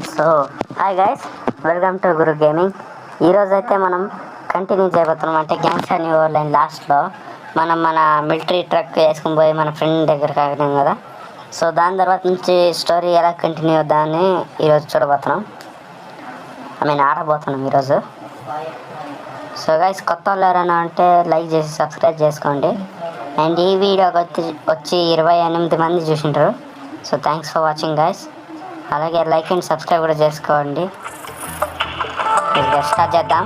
So hi guys, welcome to Guru gaming. ఈరోజు అయితే మనం కంటిన్యూ చేయబోతున్నాం. అంటే గ్యాంగ్స్ న్యూ లైన్ లాస్ట్లో మనం మన మిలిటరీ ట్రక్ వేసుకుని పోయి మన ఫ్రెండ్ దగ్గరికి ఆగినాం కదా. సో దాని తర్వాత నుంచి స్టోరీ ఎలా కంటిన్యూ అవుద్దామని ఈరోజు చూడబోతున్నాం. ఆడబోతున్నాం ఈరోజు. సో గైస్, కొత్త వాళ్ళు ఎవరైనా అంటే లైక్ చేసి సబ్స్క్రైబ్ చేసుకోండి. అండ్ ఈ వీడియోకి వచ్చి 28 మంది చూసింటారు. So thanks for watching guys. అలాగే లైక్ అండ్ సబ్స్క్రైబ్ కూడా చేసుకోండి. స్టార్ట్ చేద్దాం.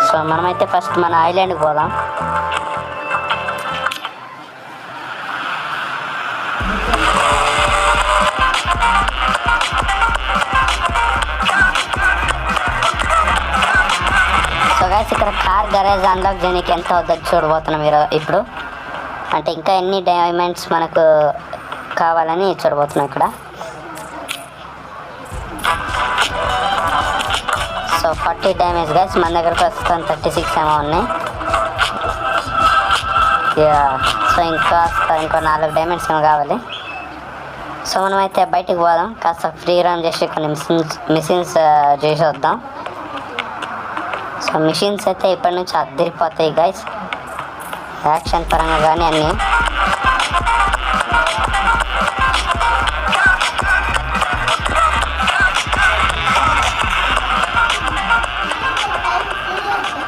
సో మనమైతే ఫస్ట్ మన ఐలాండ్కి పోదాం. సో గైస్, ఇక్కడ కార్ గరేజ్ అన్లాక్ చేయడానికి ఎంత అవుతుంది చూడబోతున్నాం ఇప్పుడు. అంటే ఇంకా ఎన్ని డైమండ్స్ మనకు కావాలని చూడబోతున్నాం ఇక్కడ. సో 40 డైమండ్స్ గైస్, మన దగ్గర ప్రస్తుతం 36 ఏమో ఉన్నాయి. సో ఇంకో 4 డైమండ్స్ ఏమో కావాలి. సో మనమైతే బయటికి పోదాం, కాస్త ఫ్రీ రన్ చేసి కొన్ని మిషన్స్ చేసి వద్దాం. సో మిషన్స్ అయితే ఇప్పటి నుంచి అద్దరిపోతాయి గైస్, యాక్షన్ పరంగా కానీ అన్నీ.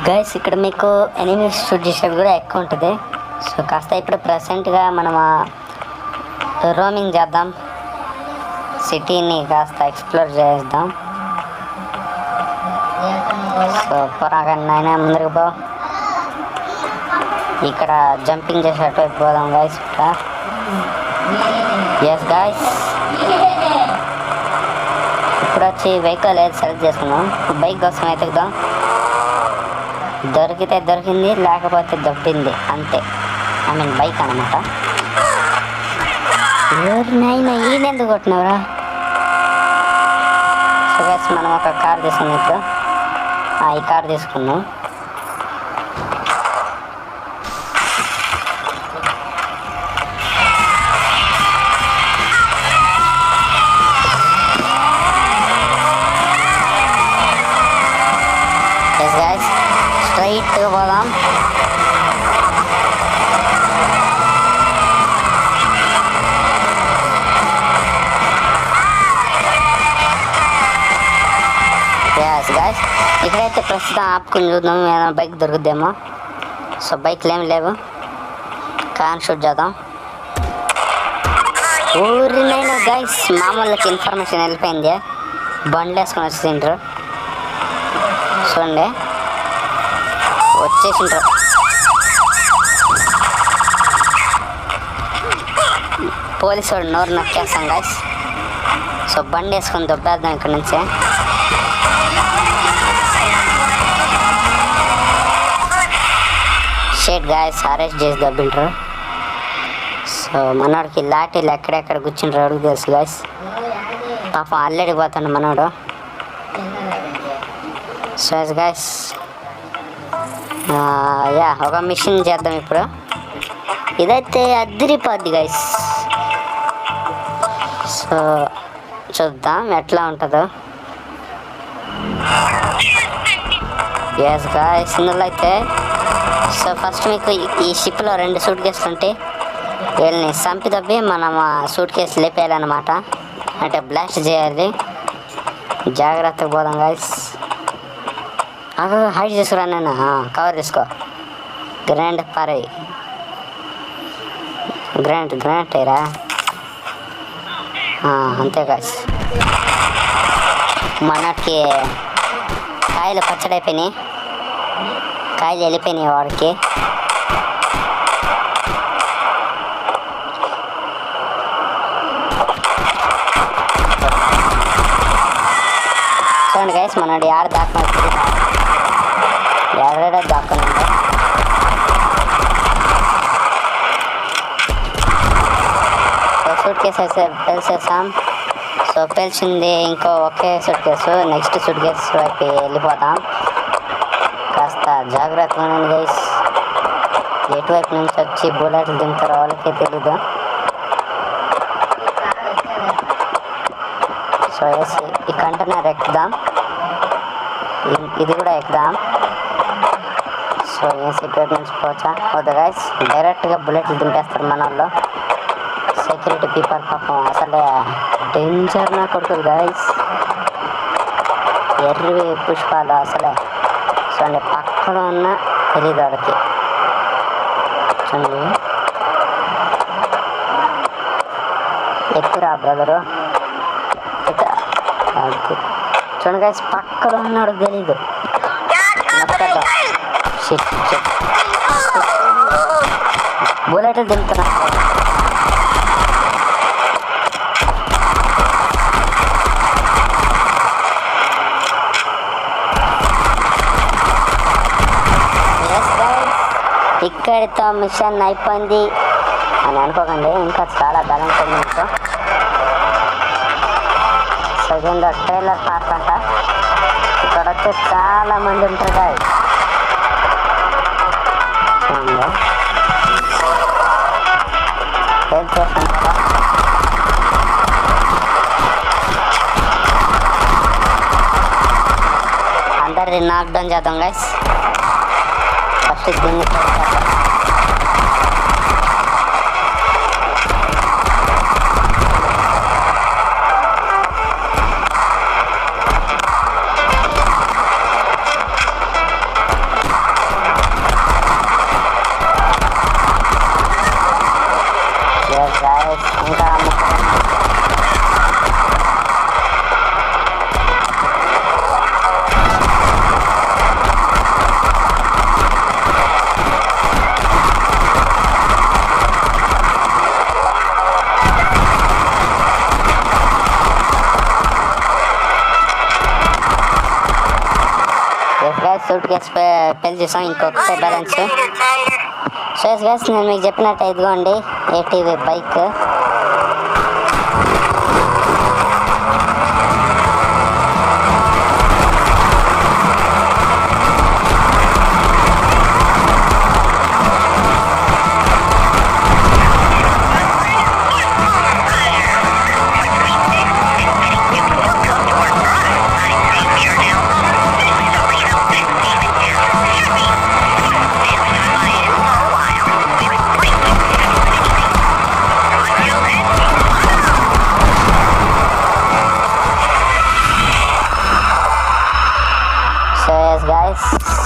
గైస్, ఇక్కడ మీకు ఎనిమీస్ షూట్ చేసేది కూడా ఎక్కువ ఉంటుంది. సో కాస్త ఇప్పుడు ప్రజెంట్గా మనం రోమింగ్ చేద్దాం, సిటీని కాస్త ఎక్స్ప్లోర్ చేద్దాం. సో పొరాగన్నైనా ముందరికి పో. ఇక్కడ జంపింగ్ చేసేటట్టు పోదాం గైస్. ఎస్ గైస్, ఇప్పుడు వచ్చి వెహికల్ ఏది సెలెక్ట్ చేసుకున్నాం. బైక్ కోసం వెతుకుదాం. దొరికితే దొరికింది, లేకపోతే దొబ్బింది అంతే. బైక్ అనమాట. ఎవరినైనా ఈయనెందుకు కొట్టినవరా? సో గైస్, మనం ఒక కార్ తీసుకున్నాం ఇప్పుడు. ఈ కార్ తీసుకున్నాం. స్ట్రైట్గా పోదాం. గాయస్, ఇక్కడైతే ప్రస్తుతం ఆపుకుని చూద్దాం, ఏదైనా బైక్ దొరుకుద్దేమో. సో బైక్లు ఏమి లేవు, కార్ షూట్ చేద్దాం. ఊరినైనా గైస్, మామూలుకి ఇన్ఫర్మేషన్ వెళ్ళిపోయింది. బండ్లు వేసుకొని వచ్చిండ్రు చూడండి, వచ్చేసిండ్రు. పోలీసు వాడు నోరు నొక్కేస్తాం గైస్. సో బండి వేసుకొని దొబ్బేద్దాం ఇక్కడ నుంచి. షేట్ గాయస్, అరెస్ట్ చేసి దబ్బింటారు. సో మనోడికి లాఠీలు ఎక్కడెక్కడ కూర్చుంటారు అడుగు తెలుసు గాయస్. పాపం అల్లడికి పోతాడు మనోడు. సో గాయస్, ఒక మిషన్ చేద్దాం ఇప్పుడు. ఇదైతే అదిరిపోద్ది గైస్. సో చూద్దాం ఎట్లా ఉంటుందో. ఎస్ గైస్, ఇందులో అయితే సో ఫస్ట్ మీకు ఈ షిప్లో 2 సూట్ కేసులు ఉంటాయి. వీళ్ళని సంపి తప్పి మనం సూట్ కేసు లేపేయాలన్నమాట. అంటే బ్లాస్ట్ చేయాలి. జాగ్రత్తగా పోదాం గైస్. హైడ్ చేసుకురా, నేను కవర్ చేసుకో. గ్రాండ్ పారై, గ్రాండ్ అయ్యరా. అంతే గైస్, మనకి కాయలు పచ్చడి అయిపోయినాయి, కాయలు వెళ్ళిపోయినాయి వాడికి. చూడండి గైస్, మనోడు ఆడ దాక్కుని ఎవరైనా దాక్కుని సూట్ కేసు అయితే పేల్చేసాం. సో పేల్చింది ఇంకో ఒకే suitcase. Next suitcase వైపు వెళ్ళిపోతాం. కాస్త జాగ్రత్తగా ఉండండి గైస్. ఎటువైపు నుంచి వచ్చి బుల్లెట్లు దింపుతారో వాళ్ళకే తెలీదు. సో ఎస్, ఈ కంటైనర్ ఎక్కుదాం, ఇది కూడా ఎక్కుదాం. సో ఎస్, ఇటువైపు నుంచి పోవచ్చా? వద్దు గైస్, డైరెక్ట్గా బుల్లెట్లు దింపేస్తారు మన వాళ్ళు. సెక్యూరిటీ పీపుల్ పాపం అసలే డేంజర్ నా కొడుకులు గైస్, ఎర్రి పుష్పాలు అసలే. చూడండి పక్కన ఉన్న తెలీదు వాడికి. చూడండి ఎక్కురా బ్రదరు, చూడండి గైస్ పక్కన ఉన్నాడు తెలీదు. బుల్లెట్లు దింపుతున్నా. ఇక్కడితో మిషన్ అయిపోయింది అని అనుకోకండి, ఇంకా చాలా బ్యాలెన్స్ ఉంది మీకు. సెకండ్ ట్రైలర్ పార్క్ అంట, ఇక్కడ వచ్చి చాలా మంది ఉంటారు. హెల్ప్ చేస్తాం కదా. అందరినీ నాక్ డౌన్ చేద్దాం గైస్. ఫస్ట్ దీన్ని ఇంకా సూట్ కేసు పెళ్లి చేసాం, ఇంకొకటే బ్యాలెన్స్. సో గైస్ నేను మీకు చెప్పినట్టు ఇదిగోండి ఏటీవీ బైక్.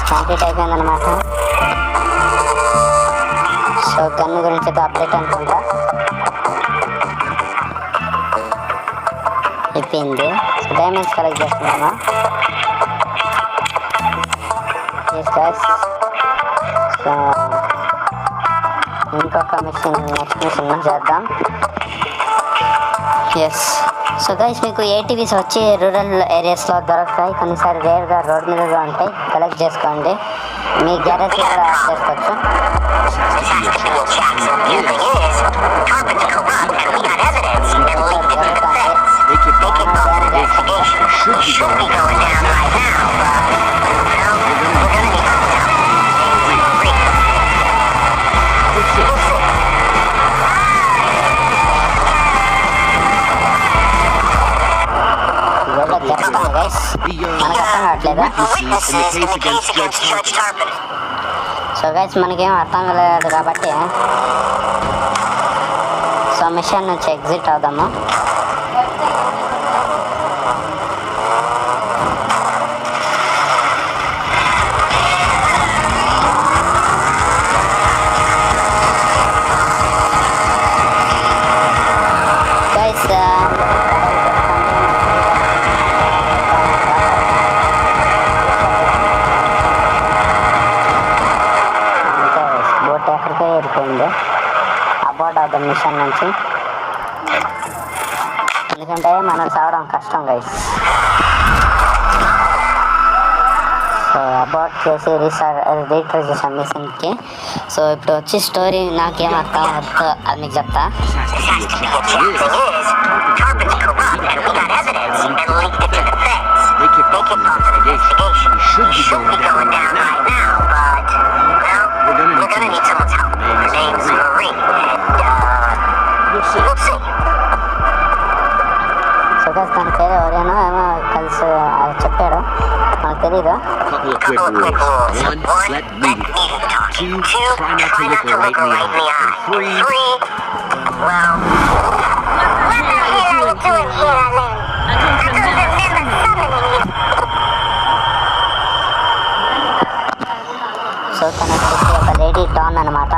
కంప్లీట్ అయిపోయిందనమాట. సో గన్ను గురించి అయితే అప్డేట్ అనుకుంటా అయిపోయింది. సో డైమండ్స్ కలెక్ట్ చేస్తున్నాను. సో ఇంకొక మిషన్, నెక్స్ట్ మిషన్ చేద్దాం. ఎస్. సో గైస్ మీకు ఏటీవీస్ వచ్చి రూరల్ ఏరియాస్లో దొరుకుతాయి, కొన్నిసారి రేర్గా రోడ్ మీదగా ఉంటాయి. కలెక్ట్ చేసుకోండి, మీ గ్యారేజ్ కూడా యాడ్ చేసుకోవచ్చు. సో గైస్ మనకేం అర్థం కాలేదు కాబట్టి సో మిషన్ నుంచి ఎగ్జిట్ అవుదాము. గైస్ ఎక్కడికే వెళ్ళిపోయింది అబౌట్ ఆఫ్ ద మిషన్ నుంచి, ఎందుకంటే మనం చావడం కష్టం గైస్. సో అబౌట్ చేసి రీట్రై చేసాం మిషన్కి. సో ఇప్పుడు వచ్చి స్టోరీ నాకేం అర్థం అవుతుందో అది మీకు చెప్తా. We're gonna need someone's help. Her name's Marie. We'll see. So guys తన పేరు ఎవరైనా ఏమో కలిసి చెప్పాడు, మనకు తెలీదు. Couple of quick rules. 1, let Meaty talk. 2, try not to look her right in the eye. And 3, well, what the hell are you doing here, Lynn? I don't remember summoning you. So తన వచ్చేసి ఒక lady don అనమాట.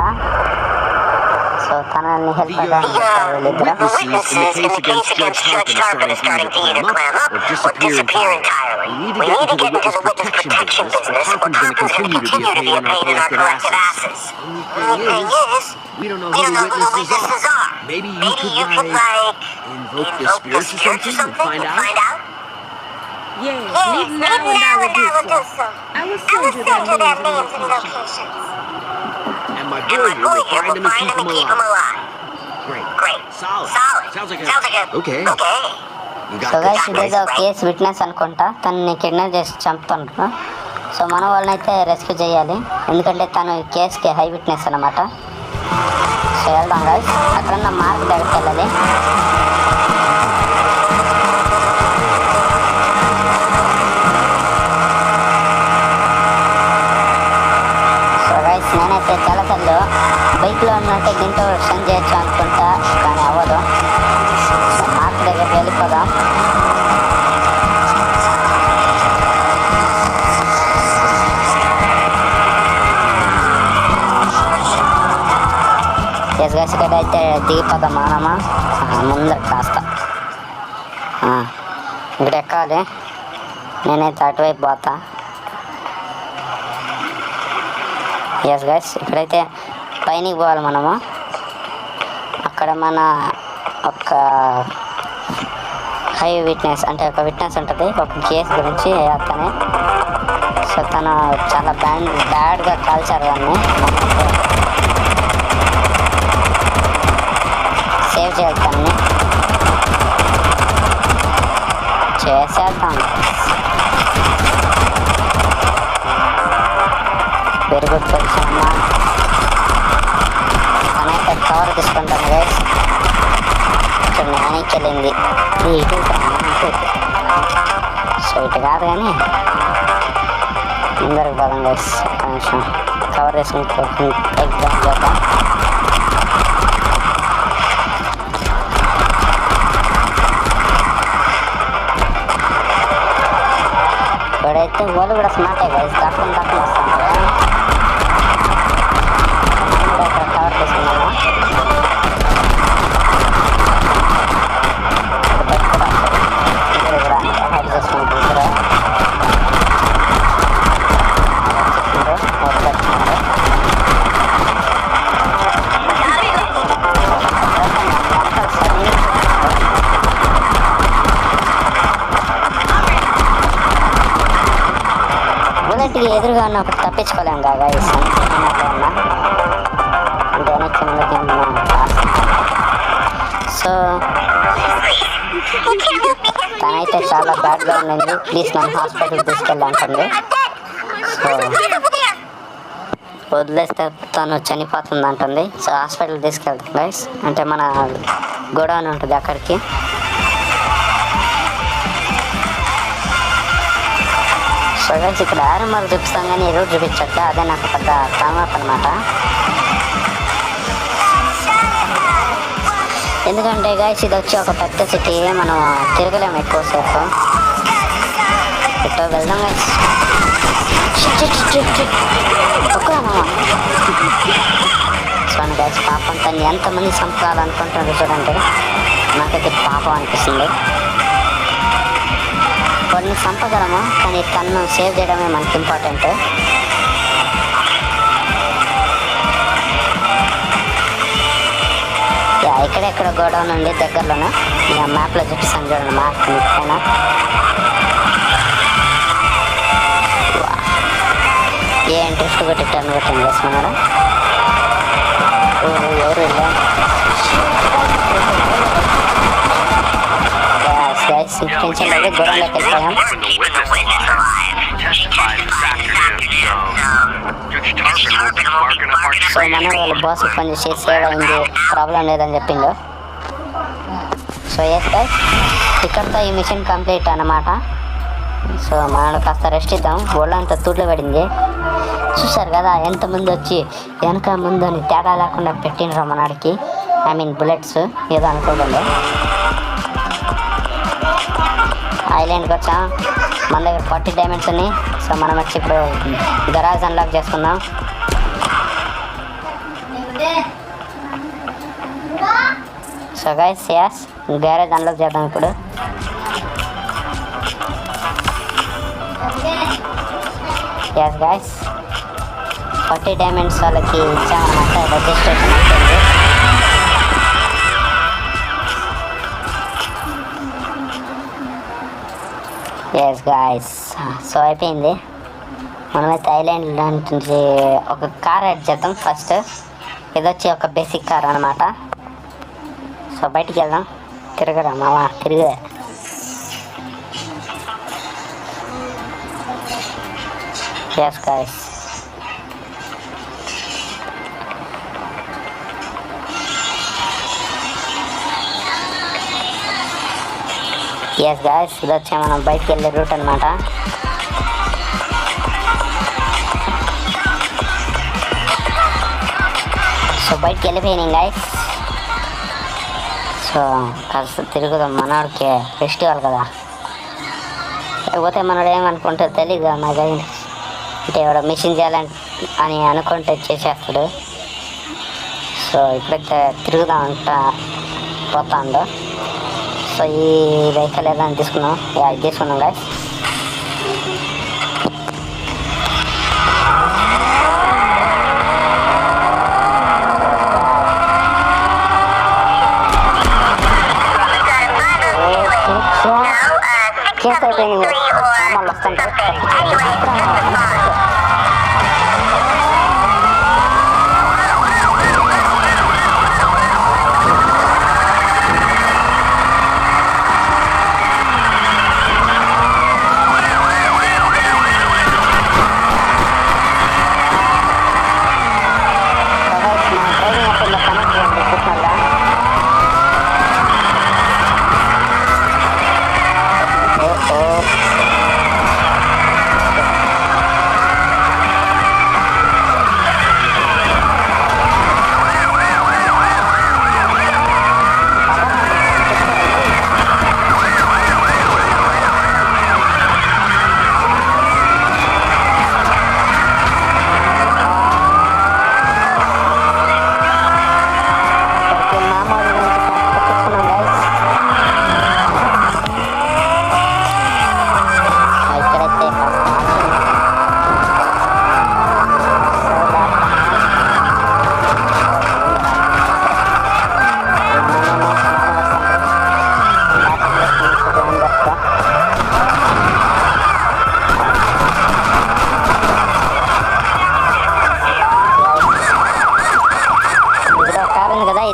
So తనని help చేయడానికి వీళ్ళిద్దరు. witnesses in the case against Judge Tarpon are starting to either clam up or disappear entirely. We need to get into the witness protection business, or Tarpon's going to continue to be a pain in our collective asses. The thing is, we don't know who the witnesses are. Maybe you could like invoke the spirits or something and find out? Yeah, even now and I would do so. I will send you their names and locations. And my boy here will find them and keep them alive. Great. Solid. Sounds like a... Okay. You so got guys this, ఇదేదో right? Case witness అనుకుంటా, తనని kidnap చేసి చంపుతుండ్రు. So మన వాళ్ళని అయితే rescue చేయాలి, ఎందుకంటే తను ఈ కేసుకి హై విట్నెస్ అనమాట. సో వెళ్దాం గైస్, అక్కడున్న మార్క్ దగ్గరికి వెళ్ళాలి. సో గైస్ నేనైతే చాలాసార్లు బైక్లో ఉన్నట్టే దీంతో సెండ్ చేయొచ్చు అనుకుంటా, కానీ అవ్వదు. సో మార్క్ దగ్గరికి వెళ్ళిపోదాం. ఎస్ గైస్ ఇక్కడ అయితే దిగిపోదాం మనమా, ముందర కాస్త ఇక్కడ ఎక్కాలి. నేనైతే అటువైపు పోతా. ఎస్ గైస్ ఇక్కడైతే పైనకి పోవాలి మనము. అక్కడ మన ఒక హై విట్నెస్ అంటే ఒక విట్నెస్ ఉంటుంది ఒక కేసు గురించి అతనే. సో తను చాలా బ్యాడ్గా కాల్చారు దాన్ని, సేవ్ చేయాలి తనని. చేసేద్దాం. వెరీ గుడ్ పొజిషన్ అమ్మా. తనైతే కవర్ తీసుకుంటాను గైస్. ఇక్కడ నానికి వెళ్ళింది ఇటు, సో ఇటు కాదు కానీ ముందరకు పోదాం గైస్. ఒక నిమిషం కవర్ తీసుకుని ఎగ్జామ్ చేద్దాం. ఇప్పుడైతే వాళ్ళు కూడా స్మార్టే గైస్, దక్కని వస్తాను ఇక్కడ కవర్ తీసుకున్నాము. బుల్లెట్కి ఎదురుగా ఉన్న ఒకటి తప్పించుకోలేం కాగా ఇస్తాను అంటే వెనక్కి ముందుకి. సో తనైతే చాలా బ్యాడ్గా ఉండింది, ప్లీజ్ నన్ను హాస్పిటల్కి తీసుకెళ్ళాలంటుంది. సో వదిలేస్తే తను చనిపోతుంది అంటుంది. సో హాస్పిటల్కి తీసుకెళ్తాం గైస్, అంటే మన గోడౌన్ ఉంటుంది అక్కడికి. సో గైస్ ఇక్కడ ఆర్ఎంఆర్ చూపిస్తాం కానీ ఈ రూట్ చూపించట్లే, అదే నాకు పెద్ద కామప్ అనమాట. ఎందుకంటే గైస్ ఇది వచ్చి ఒక పెద్ద సిటీ, మనం తిరగలేము ఎక్కువసేపు. ఇట్లా వెళ్దాం గైస్. సో గైస్ పాపం తను ఎంతమంది చంపాలనుకుంటున్నారు చూడండి, నాకైతే పాపం అనిపిస్తుంది. కొన్ని చంపగలము కానీ తను సేవ్ చేయడమే మనకి ఇంపార్టెంట్. ఇక్కడెక్కడ గోడౌన్ ఉంది దగ్గరలోనే, ఇలా మ్యాప్లో చూపిస్తాను చూడండి, మ్యాప్ పైన. ఏ ఇంట్రెస్ట్ కొట్టి టర్న్ కొట్టండి చేస్తున్నారా ఎవరు ఇలా టెన్షన్ లేదు, గోడౌన్లోకి వెళ్ళిపోయాం. Judge Tarpon will be barking up our so మనోడు వాళ్ళ బాస్ ఫోన్ చేసి సేవ్ అయింది, ప్రాబ్లం లేదని చెప్పిండు. సో ఎస్ గైస్, ఇక్కడితో ఈ మిషన్ కంప్లీట్ అన్నమాట. సో మనోడు కాస్త రెస్ట్ ఇద్దాం, ఒళ్ళంతా తూట్లు పడింది. చూసారు కదా ఎంతమంది వచ్చి వెనక ముందు అని తేడా లేకుండా పెట్టినరు మనోడికి. ఐ మీన్ బుల్లెట్స్ ఏదో అనుకోకుండా. ఐలాండ్కి వచ్చాం, మన దగ్గర 40 డైమండ్స్ ఉన్నాయి. సో మనం వచ్చి ఇప్పుడు గరాజ్ అన్లాక్ చేసుకుందాం. So guys yes garage unlock చేద్దాం ఇప్పుడు. యాస్ గైస్ 40 డైమండ్స్ వాళ్ళకి ఇచ్చామన్నమాట. రిజిస్ట్రేషన్ అయిపోయింది. ఎస్ గాయస్, సో అయిపోయింది. మనమైతే ఐలాండ్ నుంచి ఒక కార్ యాడ్ చేద్దాం ఫస్ట్. ఇది వచ్చి ఒక బేసిక్ కార్ అనమాట. సో బయటికి వెళ్దాం, తిరగరా మావా తిరిగే. ఎస్ గాయస్, ఎస్ గాయస్, ఇది వచ్చి మనం బయటికి వెళ్ళే రూట్ అనమాట. సో బయటికి వెళ్ళిపోయినాం గాయస్. సో కాస్త తిరుగుదాం, మనోడికి ఫెస్టివల్ కదా. లేకపోతే మనోడు ఏమనుకుంటే తెలీదు నాకు, అంటే ఎవడో మిషన్ చేయాలని అని అనుకుంటే చేసేస్తాడు. సో ఇప్పుడైతే తిరుగుదాం అంట పోతాండు. సో ఈ వెహికల్ ఏదైనా తీసుకున్నాం, ఇది తీసుకున్నాం గాయస్. కేసు అయిపోయింది, సామాన్లు వస్తుంటే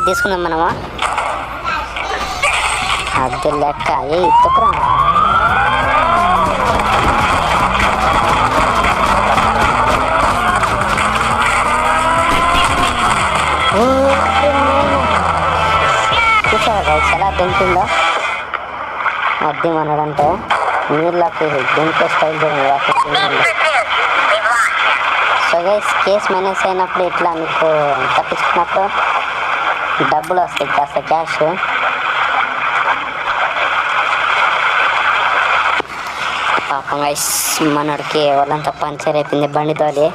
తీసుకుందాం మనము. అది లెక్క ఏ తొక్కురా. చూసారా ఎలా దింపిందో, అద్దె మనడంటే నీళ్ళకి దింపే స్టైల్ చూడండి. సో గైస్, కేసు మైనస్ అయినప్పుడు ఇట్లా మీకు తప్పించుకున్నప్పుడు డబ్బులు వస్తాయి, కాస్త క్యాష్. పాపం గైస్, మనడికి వాళ్ళంతా పంచర్ అయిపోయింది బండితోలి.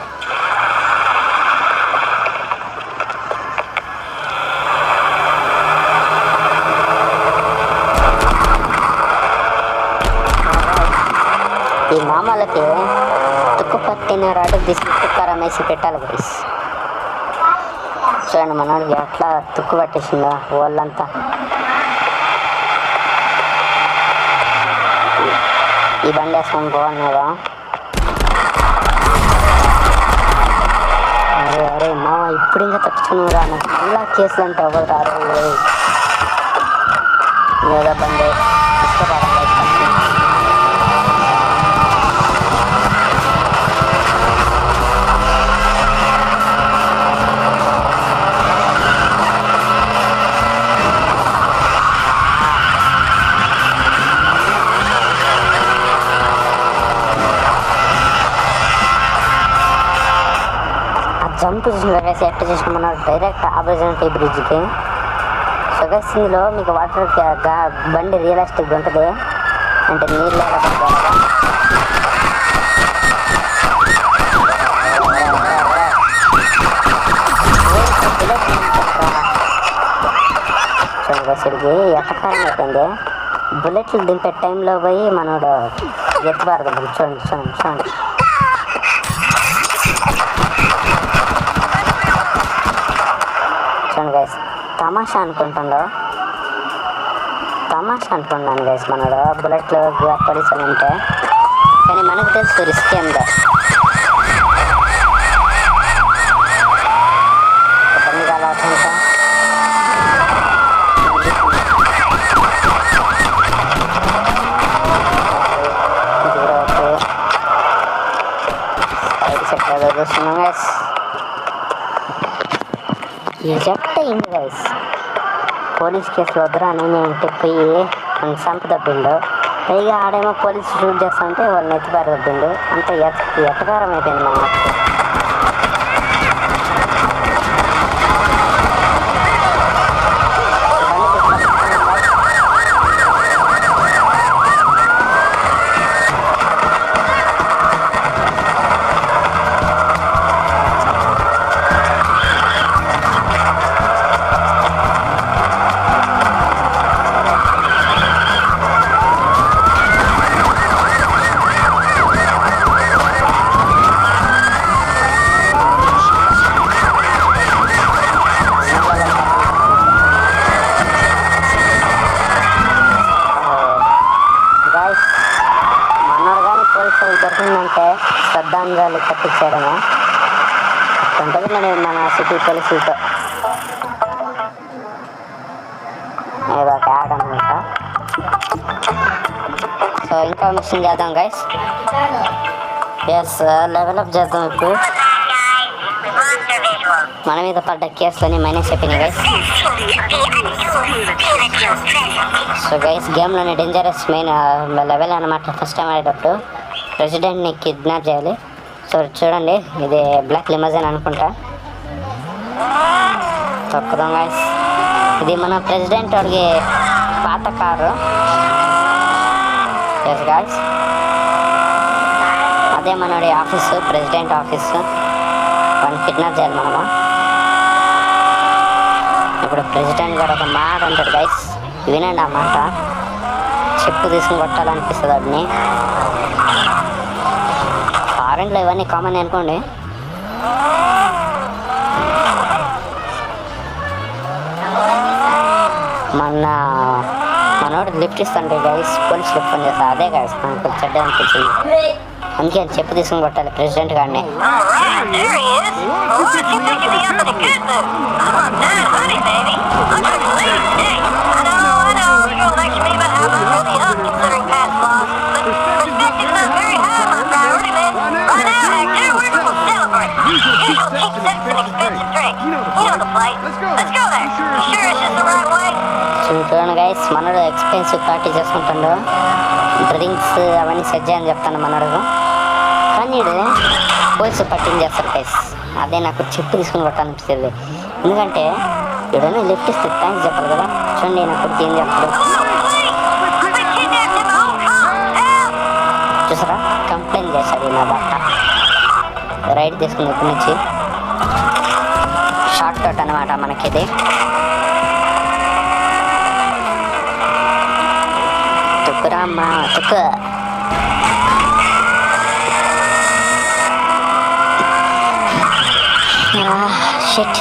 ఈ మామలకి తుక్కు పట్టిన రాడు తీసి తుక్కరం వేసి పెట్టాలి గైస్. చూడండి మనోడికి ఎట్లా తుక్కు పట్టేసిందో వాళ్ళంతా. ఈ బండి వేసుకొని పోవాలి కదా. అరే అరే మా ఇప్పుడు ఇంకా తప్పించుకున్నారా, నాకు ఇలా కేసులు అంటే ఎవరు రారు. ఏదో బండి ఇష్టపడాలి. జంప్ చేసిన గైస్ ఎట్లా చేసిన మన డైరెక్ట్ ఆపర్చునిటీ బ్రిడ్జ్కి. సో గైస్ ఇందులో మీకు వాటర్ బండి రియలిస్టిక్ ఉంటుంది, అంటే నీళ్ళు చూడండి ఎట్టకారం అయిపోయింది. బుల్లెట్లు దింపే టైంలో పోయి మనోడు ఎత్తుబారు చూడండి చూడండి చూడండి. చూడండి గైస్ తమాషా అనుకుంటున్నాను గైస్ మనోడు బుల్లెట్లు పోలీసులు ఉంటే, కానీ మనకు తెలుసు రిస్క్ ఏందో. చూస్తున్నాం గైస్ ఎజెక్ట్ అయింది గైస్. పోలీస్ కేసులు వద్దరా అని అంటే పోయి మన చంపదబ్బిండు. పైగా ఆడేమో పోలీసు షూట్ చేస్తా ఉంటే వాళ్ళని ఎత్తిపారు దబ్బిండు. అంత ఎట్టకారం అయిపోయింది మన దొరికిందంటే శ్రద్ధాంజలి కట్టించాడము ఉంటుంది మన సిటీ పోలీసులతో. ఏదో ఒక యాడ్ అనమాట. సో ఇంకా మిషన్ చేద్దాం గైస్. ఎస్ లెవెలప్ చేద్దాం. ఇప్పుడు మన మీద పడ్డ కేసులని మైనస్ అయిపోయినాయి గైస్. సో గైస్ గేమ్లోని డేంజరస్ మెయిన్ లెవెల్ అనమాట. ఫస్ట్ టైం ఆడేటప్పుడు ప్రెసిడెంట్ని కిడ్నాప్ చేయాలి. సో చూడండి ఇది బ్లాక్ లిమజన్ అనుకుంటా. తొక్కుదాం గైస్. ఇది మన ప్రెసిడెంట్ వాడికి పాత కారు. ఎస్ గైస్ అదే మనోడి ఆఫీసు, ప్రెసిడెంట్ ఆఫీసు. వాడిని కిడ్నాప్ చేయాలి మనము. ఇప్పుడు ప్రెసిడెంట్ గారు ఒక మాట అంటాడు గైస్, వినండి ఆ మాట. చెప్పు తీసుకుని కొట్టాలనిపిస్తుంది వాడిని. ఫారెన్లో ఇవన్నీ కామన్ అనుకోండి. మనోడు లిఫ్ట్ ఇస్తుంటే గైస్ పోలీసులు ఫోన్ చేస్తారు. అదే గైస్ మనకు చెడ్డ అనిపించింది. అందుకే చెప్పు తీసుకుని కొట్టాలి ప్రెసిడెంట్ గారిని. చూడండి గైస్ మనోడు ఎక్స్పెన్సివ్ పార్టీ చేసుకుంటాడు. డ్రింక్స్ అవన్నీ సెట్ చేయని చెప్తాను మనోడు. కానీ పోలీసు పట్టింగ్ చేస్తారు గైస్. అదే నాకు చెప్పు తీసుకుని కొట్టాలనిపిస్తుంది. ఎందుకంటే ఎవడైనా లిఫ్ట్ ఇస్తే థ్యాంక్స్ చెప్పాలి కదా. చూడండి నాకు ఏం చెప్తాడు చూసారా, కంప్లైంట్ చేశాడు నా బట్ట. రైడ్ తీసుకుని ఇప్పటి నుంచి షార్ట్ కట్ అనమాట మనకి ఇది. తుక్కురామ్మా తుక్కు. షిట్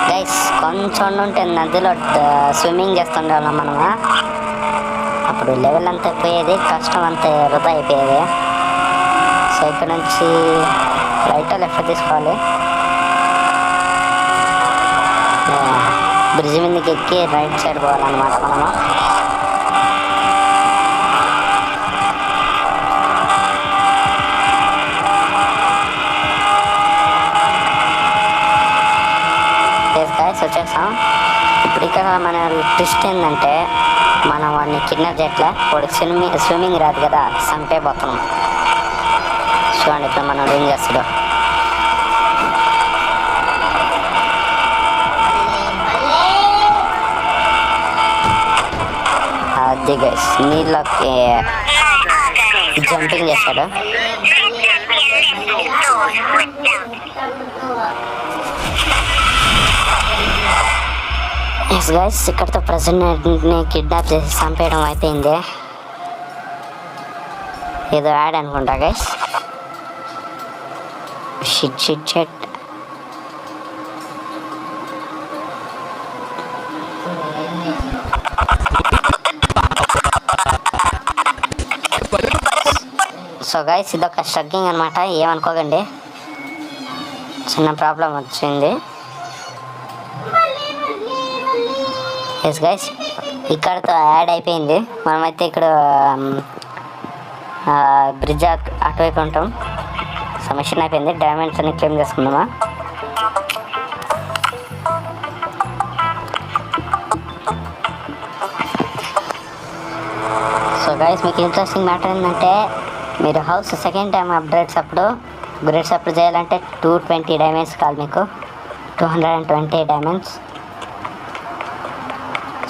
గైస్ కొంచెం ఉంటే నదిలో స్విమ్మింగ్ చేస్తుండే వాళ్ళం మనము. అప్పుడు లెవెల్ అంతా పోయేది, కష్టం అంతా వృధా అయిపోయేది. సో ఇక్కడ నుంచి రైట్ లెఫ్ట్ తీసుకోవాలి. బ్రిడ్జ్ మీదకి ఎక్కి రైట్ సైడ్ పోవాలన్నమాట మనము. వచ్చేసాం. ఇప్పుడు ఇక్కడ మన ట్విస్ట్ ఏంటంటే మనం వాడిని కిడ్నాప్ చేయట్లే, వాడికి స్విమ్మింగ్ రాదు కదా, చంపేపోతున్నాం. చూడండి ఇప్పుడు మనం ఏం చేస్తాడు. అది గైస్ నీళ్ళకి జంపింగ్ చేస్తాడు. ఎస్ గైస్ ఇక్కడతో ప్రెసిడెంట్ని కిడ్నాప్ చేసి చంపేయడం అయిపోయింది. ఏదో యాడ్ అనుకుంటా గైస్. షిట్ సో గైస్ ఇదొక స్ట్రగ్గింగ్ అనమాట, ఏమనుకోకండి, చిన్న ప్రాబ్లం వచ్చింది. ఎస్ గైస్ ఇక్కడతో యాడ్ అయిపోయింది. మనమైతే ఇక్కడ బ్రిడ్జ్ అటువైపు ఉంటాం. సో మిషన్ అయిపోయింది, డైమండ్స్ అన్ని క్లెయిమ్ చేసుకుందామా. సో గైస్ మీకు ఇంట్రెస్టింగ్ మ్యాటర్ ఏంటంటే మీరు హౌస్ సెకండ్ టైం అప్గ్రేడ్స్ అప్పుడు చేయాలంటే 220 డైమండ్స్ కావాలి మీకు, 220 డైమండ్స్.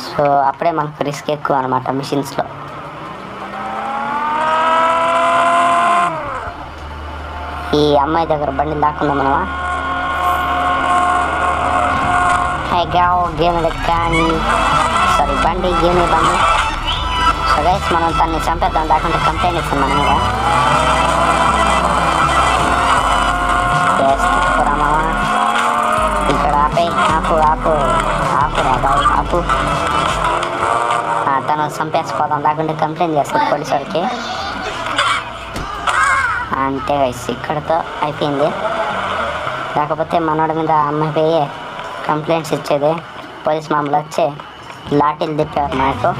సో అప్పుడే మనకు రిస్క్ ఎక్కువ అనమాట మిషన్స్లో. ఈ అమ్మాయి దగ్గర బండి దాక్కుందాం మనమా. హై గావ్ గేమ్ కానీ సారీ బండి గేమ్ బండి. సో గైస్ మనం తన్ని చంపేద్దాం, లేకుంటే కంప్లైంట్ ఇస్తాం మన మీద. ఇక్కడ ఆపు తను చంపేసిపోదాం, లేకుంటే కంప్లైంట్ చేస్తాం పోలీసు వారికి. అంతే గైస్ ఇక్కడతో అయిపోయింది. లేకపోతే మనోడి మీద అమ్మాయి పోయి కంప్లైంట్స్ ఇచ్చేది, పోలీస్ మామూలు వచ్చి లాఠీలు తిప్పారు మనకు.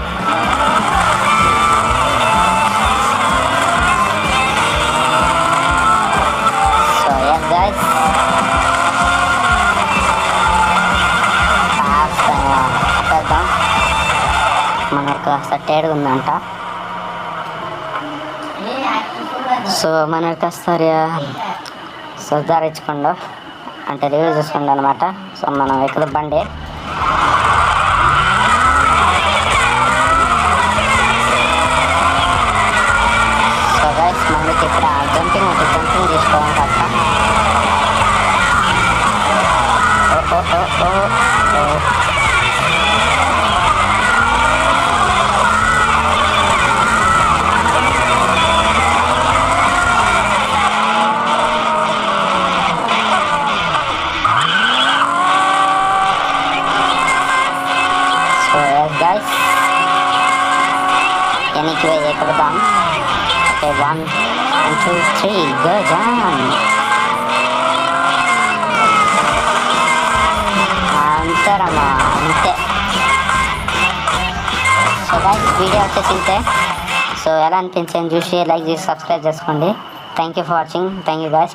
సో ఎస్ గైస్ చేద్దాం. మనకు కాస్త టేడుగా ఉందంట. సో మనకు కాస్త సుధారించకుండా అంటే రివ్యూ చూసుకోండి అనమాట. సో మనం ఎక్కువ బండి సో గైస్ మనకి ఇక్కడ జంపింగ్ చేసుకోవాలి కాస్త. వెనక్కి పోయి ఎక్కుదాం. Okay 1 2 3 go John. అంతేరమ్మా అంతే. సో గైస్ వీడియో వచ్చేసి ఇంతే. సో ఎలా అనిపించింది చూసి లైక్ చేసి సబ్స్క్రైబ్ చేసుకోండి. Thank you for watching. Thank you guys.